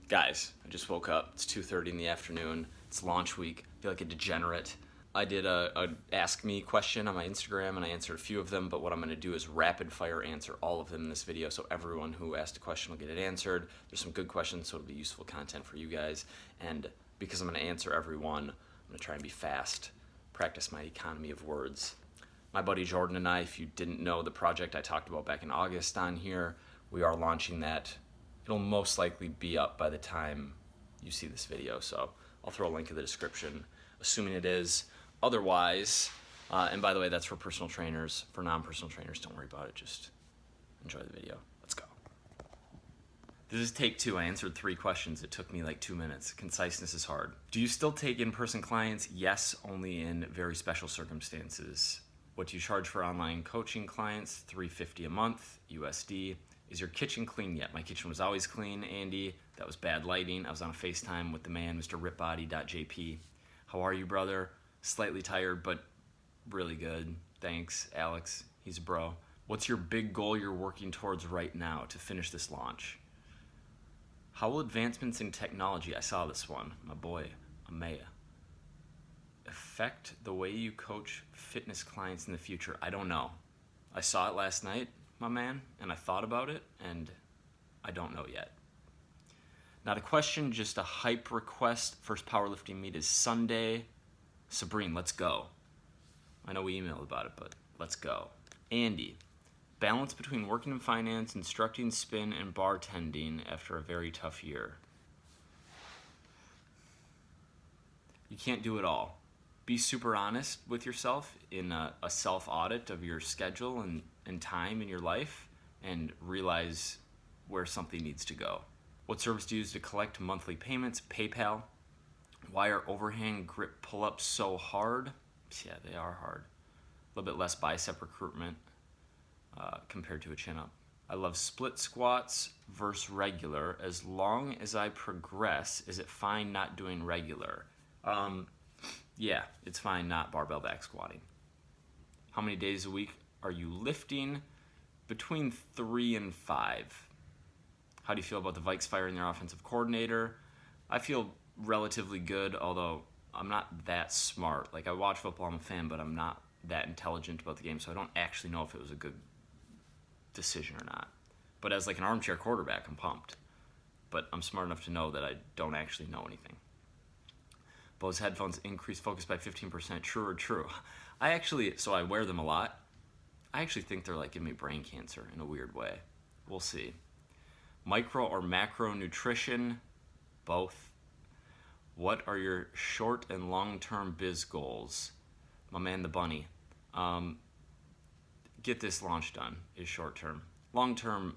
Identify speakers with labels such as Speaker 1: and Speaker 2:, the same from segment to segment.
Speaker 1: Guys, I just woke up. It's 2:30 in the afternoon. It's launch week. I feel like a degenerate. I did a Ask Me question on my Instagram, and I answered a few of them, but what I'm going to do is rapid fire answer all of them in this video, so everyone who asked a question will get it answered. There's some good questions, so it'll be useful content for you guys, and because I'm going to answer every one, I'm going to try and be fast, practice my economy of words. My buddy Jordan and I, if you didn't know the project I talked about back in August on here, we are launching that. It'll most likely be up by the time you see this video, so I'll throw a link in the description, assuming it is. Otherwise, and by the way, that's for personal trainers. For non-personal trainers, don't worry about it. Just enjoy the video. Let's go. This is take 2. I answered 3 questions. It took me like 2 minutes. Conciseness is hard. Do you still take in-person clients? Yes, only in very special circumstances. What do you charge for online coaching clients? $350 a month, USD. Is your kitchen clean yet? My kitchen was always clean, Andy. That was bad lighting. I was on a FaceTime with the man, Mr. Ripbody.jp. How are you, brother? Slightly tired, but really good. Thanks, Alex. He's a bro. What's your big goal you're working towards right now to finish this launch? How will advancements in technology, I saw this one, my boy, Amaya, affect the way you coach fitness clients in the future? I don't know. I saw it last night, my man, and I thought about it, and I don't know yet. Not a question, just a hype request. First powerlifting meet is Sunday. Sabrine, let's go. I know we emailed about it, but let's go. Andy, balance between working in finance, instructing spin, and bartending after a very tough year. You can't do it all. Be super honest with yourself in a self-audit of your schedule and time in your life, and realize where something needs to go. What service do you use to collect monthly payments? PayPal. Why are overhand grip pull-ups so hard? Yeah, they are hard. A little bit less bicep recruitment compared to a chin-up. I love split squats versus regular. As long as I progress, is it fine not doing regular? Yeah, it's fine not barbell back squatting. How many days a week are you lifting? Between 3 and 5. How do you feel about the Vikes firing their offensive coordinator? I feel relatively good, although I'm not that smart. Like, I watch football, I'm a fan, but I'm not that intelligent about the game, so I don't actually know if it was a good decision or not. But as like an armchair quarterback, I'm pumped. But I'm smart enough to know that I don't actually know anything. Bose headphones increase focus by 15%. True or true? So I wear them a lot. I actually think they're like giving me brain cancer in a weird way. We'll see. Micro or macro nutrition? Both. What are your short and long-term biz goals? My man, the bunny. Get this launch done is short-term. Long-term,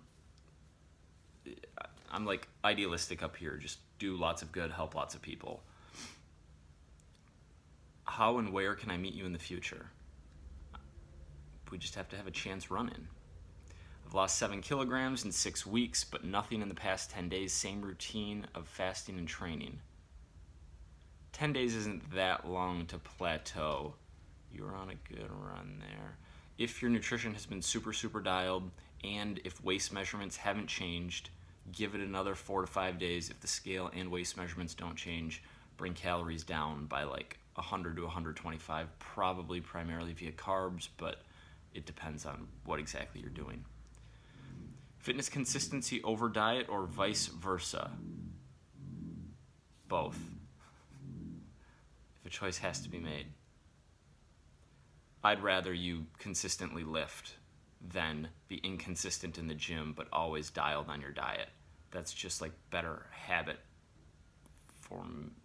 Speaker 1: I'm like idealistic up here. Just do lots of good, help lots of people. How and where can I meet you in the future? We just have to have a chance run-in. I've lost 7 kilograms in 6 weeks, but nothing in the past 10 days. Same routine of fasting and training. 10 days isn't that long to plateau. You're on a good run there. If your nutrition has been super, super dialed, and if waist measurements haven't changed, give it another 4 to 5 days. If the scale and waist measurements don't change, bring calories down by like 100 to 125, probably primarily via carbs, but it depends on what exactly you're doing. Fitness consistency over diet or vice versa? Both. If a choice has to be made. I'd rather you consistently lift than be inconsistent in the gym but always dialed on your diet. That's just like better habit formation.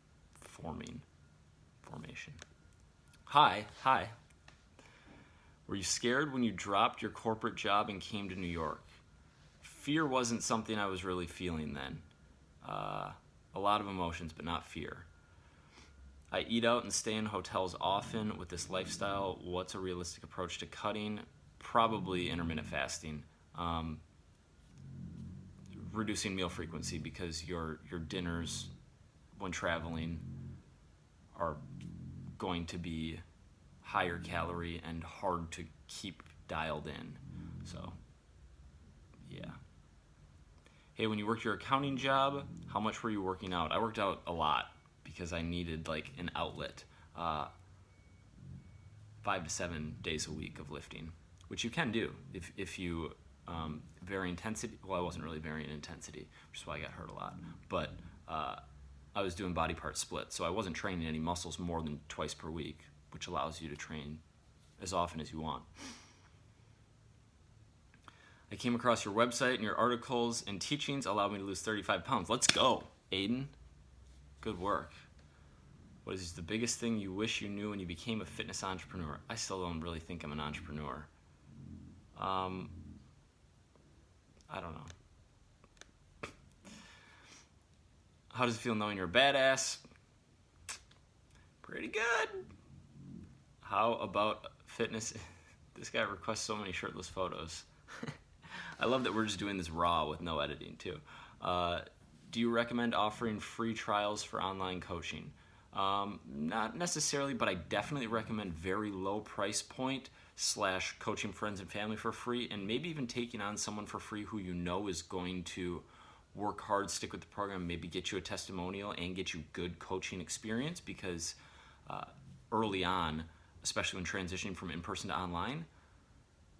Speaker 1: Hi. Were you scared when you dropped your corporate job and came to New York? Fear wasn't something I was really feeling then. A lot of emotions, but not fear. I eat out and stay in hotels often. With this lifestyle, what's a realistic approach to cutting? Probably intermittent fasting. Reducing meal frequency, because your dinners when traveling are going to be higher calorie and hard to keep dialed in. So, yeah. Hey, when you worked your accounting job, how much were you working out? I worked out a lot because I needed like an outlet. 5 to 7 days a week of lifting, which you can do if you vary intensity. Well, I wasn't really varying intensity, which is why I got hurt a lot. But I was doing body part splits, so I wasn't training any muscles more than twice per week, which allows you to train as often as you want. I came across your website and your articles and teachings allowed me to lose 35 pounds. Let's go, Aiden. Good work. What is the biggest thing you wish you knew when you became a fitness entrepreneur? I still don't really think I'm an entrepreneur. I don't know. How does it feel knowing you're a badass? Pretty good. How about fitness? This guy requests so many shirtless photos. I love that we're just doing this raw with no editing too. Do you recommend offering free trials for online coaching? Not necessarily, but I definitely recommend very low price point / coaching friends and family for free, and maybe even taking on someone for free who you know is going to work hard, stick with the program, maybe get you a testimonial and get you good coaching experience, because early on, especially when transitioning from in-person to online,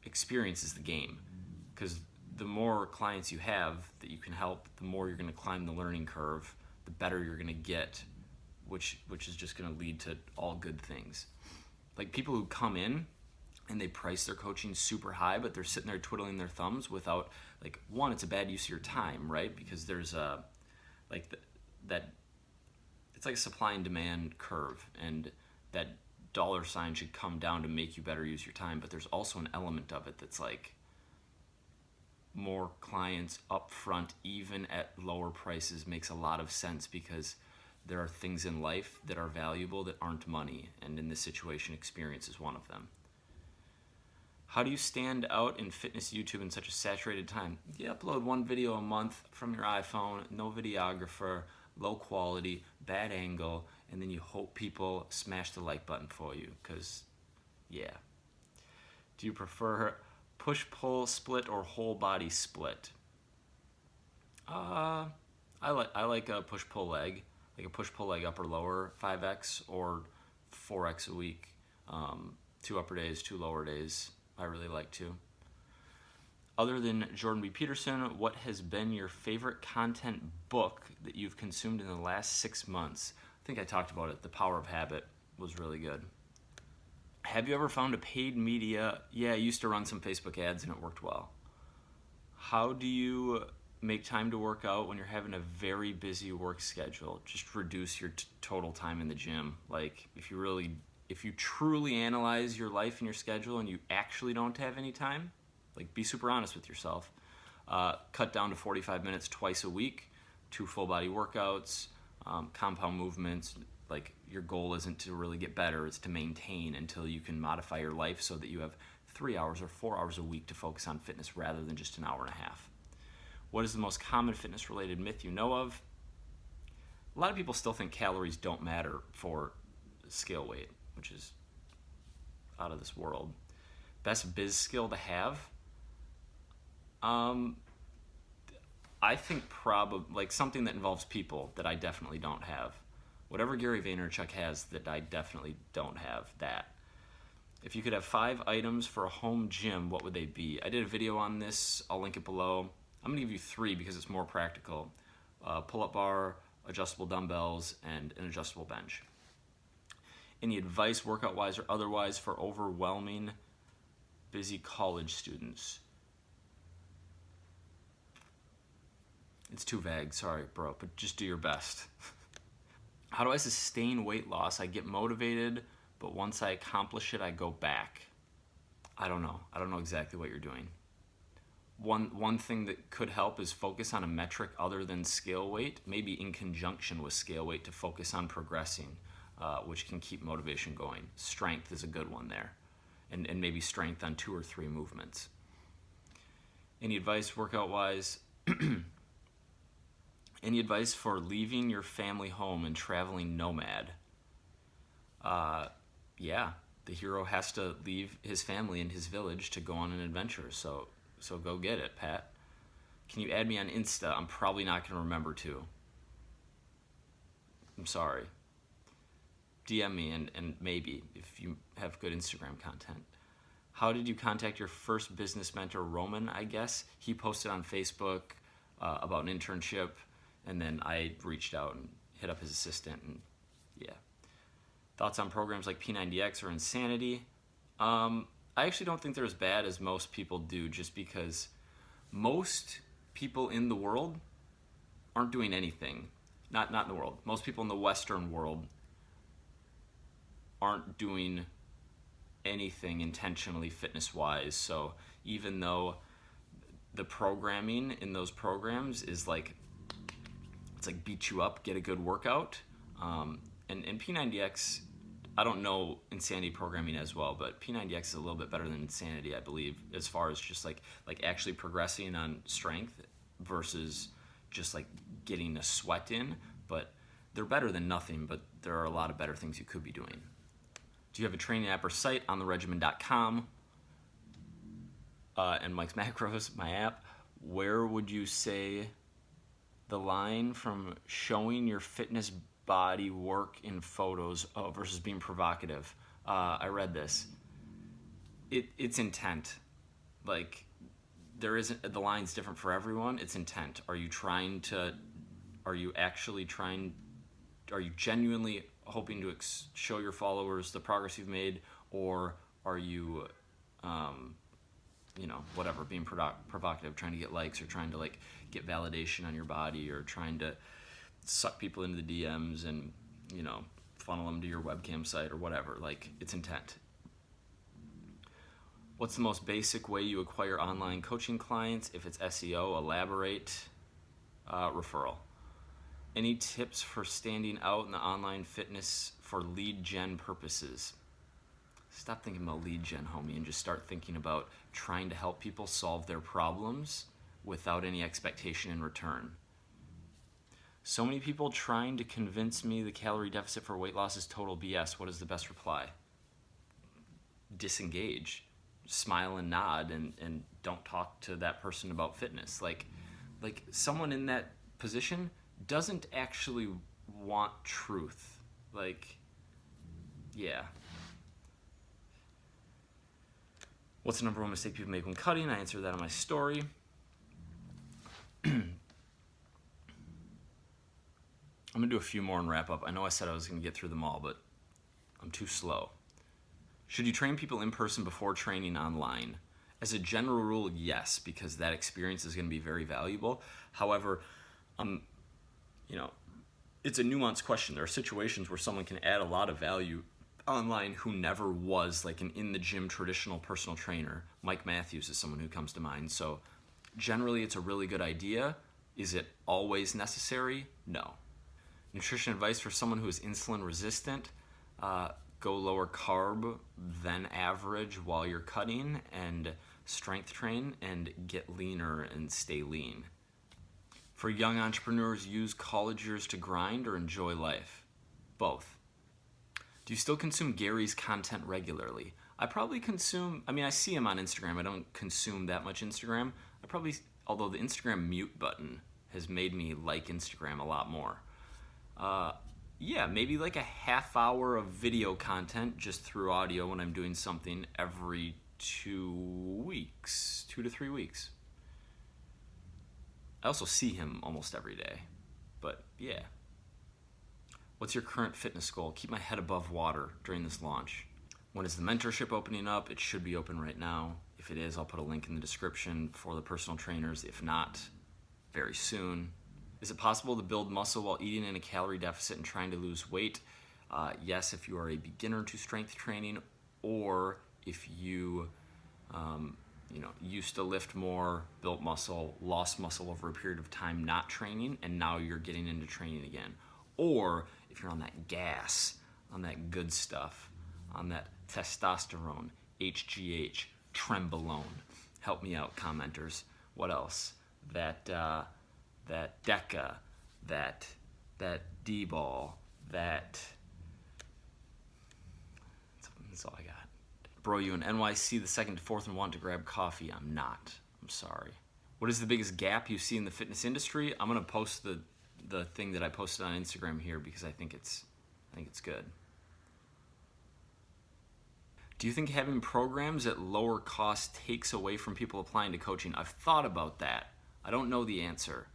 Speaker 1: experience is the game. Because the more clients you have that you can help, the more you're going to climb the learning curve, the better you're going to get, which is just going to lead to all good things. Like people who come in and they price their coaching super high, but they're sitting there twiddling their thumbs without, like, one, it's a bad use of your time, right? Because there's that it's like a supply and demand curve, and that dollar sign should come down to make you better use your time. But there's also an element of it that's like more clients up front, even at lower prices, makes a lot of sense, because there are things in life that are valuable that aren't money, and in this situation, experience is one of them. How do you stand out in fitness YouTube in such a saturated time? You upload one video a month from your iPhone, no videographer, low quality, bad angle, and then you hope people smash the like button for you, because, yeah. Do you prefer push-pull split or whole body split? I like a push-pull leg, like a push-pull leg upper lower 5x or 4x a week, 2 upper days, 2 lower days. I really like to. Other than Jordan B. Peterson, what has been your favorite content book that you've consumed in the last 6 months? I think I talked about it. The Power of Habit was really good. Have you ever found a paid media? Yeah, I used to run some Facebook ads and it worked well. How do you make time to work out when you're having a very busy work schedule? Just reduce your total time in the gym. Like, if you truly analyze your life and your schedule and you actually don't have any time, like, be super honest with yourself. Cut down to 45 minutes twice a week, 2 full body workouts, compound movements. Like, your goal isn't to really get better, it's to maintain until you can modify your life so that you have 3 hours or 4 hours a week to focus on fitness rather than just an hour and a half. What is the most common fitness related myth you know of? A lot of people still think calories don't matter for scale weight, which is out of this world. Best biz skill to have? I think probably like something that involves people that I definitely don't have. Whatever Gary Vaynerchuk has that I definitely don't have, that. If you could have 5 items for a home gym, what would they be? I did a video on this. I'll link it below. I'm going to give you 3 because it's more practical. Pull-up bar, adjustable dumbbells, and an adjustable bench. Any advice, workout-wise or otherwise, for overwhelming, busy college students? It's too vague, sorry, bro, but just do your best. How do I sustain weight loss? I get motivated, but once I accomplish it, I go back. I don't know. I don't know exactly what you're doing. One thing that could help is focus on a metric other than scale weight, maybe in conjunction with scale weight, to focus on progressing, which can keep motivation going. Strength is a good one there, and maybe strength on 2 or 3 movements. Any advice workout-wise? Any advice for leaving your family home and traveling nomad? Yeah, the hero has to leave his family and his village to go on an adventure, so go get it, Pat. Can you add me on Insta? I'm probably not going to remember to. I'm sorry. DM me and maybe if you have good Instagram content. How did you contact your first business mentor, Roman, I guess? He posted on Facebook about an internship, and then I reached out and hit up his assistant, and yeah. Thoughts on programs like P90X or Insanity? I actually don't think they're as bad as most people do, just because most people in the world aren't doing anything. Not in the world. Most people in the Western world aren't doing anything intentionally fitness-wise. So even though the programming in those programs is like, it's like beat you up, get a good workout. And P90X, I don't know Insanity programming as well, but P90X is a little bit better than Insanity, I believe, as far as just like actually progressing on strength versus just like getting a sweat in. But they're better than nothing, but there are a lot of better things you could be doing. Do you have a training app or site on the Regimen.com? And Mike's Macros, my app. Where would you say the line from showing your fitness body work in photos versus being provocative? I read this. It's intent. Like, there isn't, the line's different for everyone. It's intent. Are you genuinely hoping to show your followers the progress you've made, or are you, whatever, being provocative, trying to get likes, or trying to like get validation on your body, or trying to suck people into the DMs and, funnel them to your webcam site or whatever? Like, it's intent. What's the most basic way you acquire online coaching clients? If it's SEO, elaborate. Referral. Any tips for standing out in the online fitness for lead gen purposes? Stop thinking about lead gen, homie, and just start thinking about trying to help people solve their problems without any expectation in return. So many people trying to convince me the calorie deficit for weight loss is total BS. What is the best reply? Disengage. Smile and nod, and don't talk to that person about fitness. Like someone in that position doesn't actually want truth. Like, yeah. What's the number one mistake people make when cutting? I answered that on my story. I'm going to do a few more and wrap up. I know I said I was going to get through them all, but I'm too slow. Should you train people in person before training online? As a general rule, yes, because that experience is going to be very valuable. However, it's a nuanced question. There are situations where someone can add a lot of value online who never was like an in the gym traditional personal trainer. Mike Matthews is someone who comes to mind. So generally it's a really good idea. Is it always necessary? No. Nutrition advice for someone who is insulin resistant: go lower carb than average while you're cutting, and strength train and get leaner and stay lean. For young entrepreneurs, use college years to grind or enjoy life? Both. Do you still consume Gary's content regularly? I probably consume, I see him on Instagram. I don't consume that much Instagram. Although the Instagram mute button has made me like Instagram a lot more. Yeah, maybe like a half hour of video content just through audio when I'm doing something every 2 to 3 weeks. I also see him almost every day, but yeah. What's your current fitness goal? Keep my head above water during this launch. When is the mentorship opening up? It should be open right now. If it is, I'll put a link in the description for the personal trainers. If not, very soon. Is it possible to build muscle while eating in a calorie deficit and trying to lose weight? Yes, if you are a beginner to strength training, or if you used to lift more, built muscle, lost muscle over a period of time not training, and now you're getting into training again. Or if you're on that gas, on that good stuff, on that testosterone, HGH, trenbolone. Help me out, commenters. What else? That DECA, that D-ball, that's all I got. Bro, you in NYC the 2nd to 4th and want to grab coffee? I'm not. I'm sorry. What is the biggest gap you see in the fitness industry? I'm gonna post the thing that I posted on Instagram here because I think it's good. Do you think having programs at lower cost takes away from people applying to coaching? I've thought about that. I don't know the answer.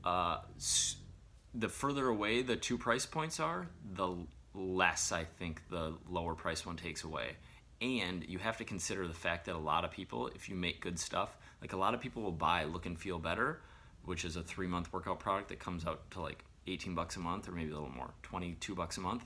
Speaker 1: The further away the two price points are, the less I think the lower price one takes away. And you have to consider the fact that a lot of people, if you make good stuff, like a lot of people will buy Look and Feel Better, which is a 3-month workout product that comes out to like $18 a month, or maybe a little more, $22 a month,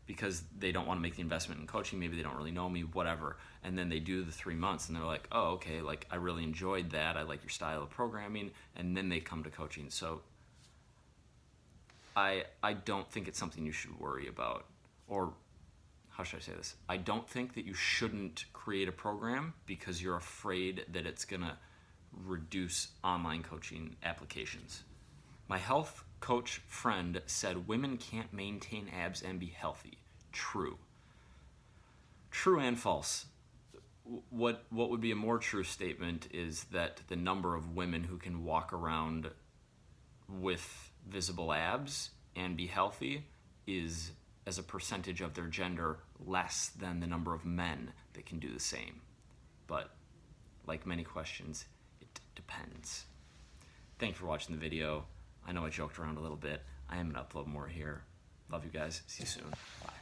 Speaker 1: because they don't want to make the investment in coaching. Maybe they don't really know me, whatever. And then they do the 3 months and they're like, oh, okay, like I really enjoyed that. I like your style of programming. And then they come to coaching. So I don't think it's something you should worry about. Or how should I say this? I don't think that you shouldn't create a program because you're afraid that it's going to reduce online coaching applications. My health coach friend said women can't maintain abs and be healthy. True. True and false. What would be a more true statement is that the number of women who can walk around with visible abs and be healthy is, as a percentage of their gender, less than the number of men that can do the same. But like many questions, it depends. Thanks for watching the video. I know I joked around a little bit. I am going to upload more here. Love you guys. See you soon. Bye.